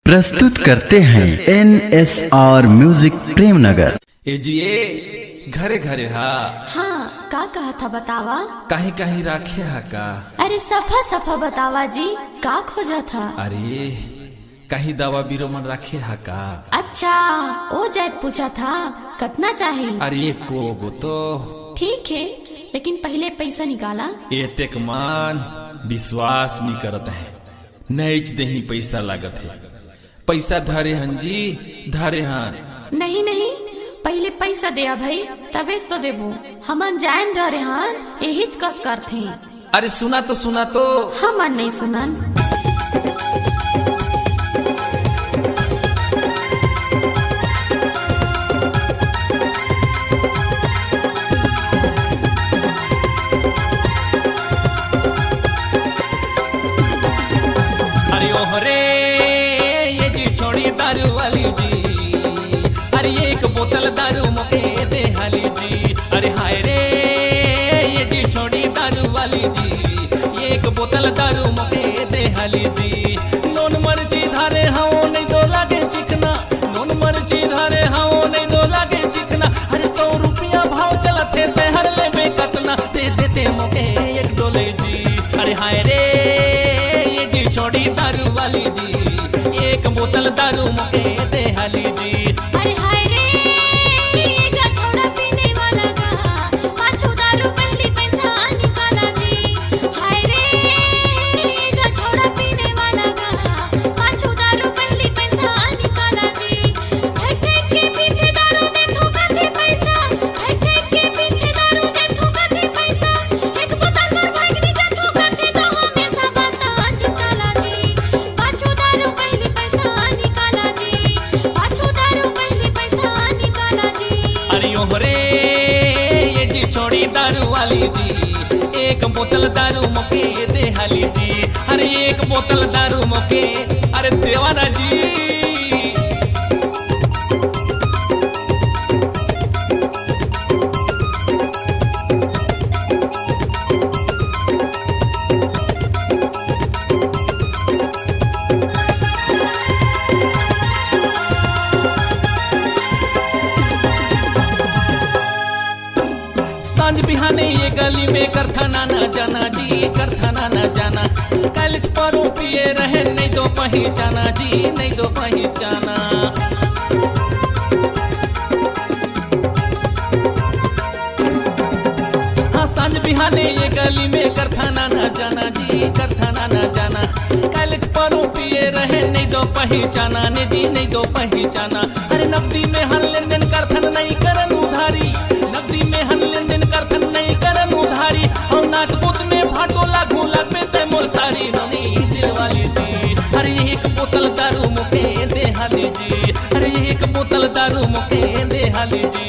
प्रस्तुत करते हैं NSR म्यूजिक प्रेमनगर। ए जी ए घरे घरे हाँ का कहा था बतावा। कहीं कहीं राखे हा का। अरे सफा सफा बतावा जी का खोजा था। अरे कहीं दवा बीरो मन राखे हा का। अच्छा ओ जायद पूछा था कितना चाहिए। अरे एक को तो ठीक है लेकिन पहले पैसा निकाला। एतेक मान विश्वास नहीं करत है, नहीं दही पैसा लागत है। पैसा धरे हन जी धरे हन। नहीं नहीं पहले पैसा दिया भाई तबे तो देबो। हमन जान धरे हन यही कस करते। अरे सुना तो हमन नहीं सुनन। अरे ओहरे ये जी छोड़ी दारू वाली जी। अरे एक बोतल दारू मोके दे हाली जी। अरे हाय रे ये जी छोड़ी दारू वाली जी। एक बोतल दारू मोके दे हाली जी। नोन मर्जी धारे हाँ नहीं दो लागे चिकना। नोन मर्जी धारे हाँ नहीं दो लागे चिकना। अरे 100 रुपया भाव चलते ते हर ले बेकतना। दे देते मोके एक डोले जी। अरे हाय रे छोड़ी दारू वाली जी। एक बोतल दारू मोके दे हाली जी। अरे हाय रे ये छोड़ा पीने वाला का 5 दारू पहली पैसा निकाला जी। हाय रे ये छोड़ा पीने वाला का 5 दारू पहली पैसा निकाला जी। ठेक के पीछे दारू दे थोका थे पैसा। ठेक के पीछे दारू दे थोका थे पैसा। एक बोतल पर भागनी जा थोका थे तो हमेशा बता निकाला जी। 5 दारू पहली पैसा निकाला जी। 5 दारू पहली पैसा निकाला जी। अरे ओहरे ये जी छोड़ी दारू वाली जी। एक बोतल दारू मोके दे हाली जी। अरे एक बोतल दारू मोके अरे देवाना जी। सांझ बिहाने ये गली में करथाना न जाना जी। करथाना न जाना कल परो पिए रहे नहीं दो पहचाना जी। नहीं दो पहचाना हाँ सांझ बिहाने ये गली में करथाना न जाना जी। करथाना न जाना कल परो पिए रहे नहीं दो पहचाना ने जी। नहीं दो पहचाना अरे नकदी में हल लेन देन करथन नहीं करन उधारी। नकदी में हल लेन देन करथन नहीं करन उधारी। और नाचबूत में भाटो लागू लगबे ते मोर साड़ी रोनी दिल वाली जी। अरे एक बोतल दारू मोके दे हाली जी। अरे एक बोतल दारू मोके दे हाली जी।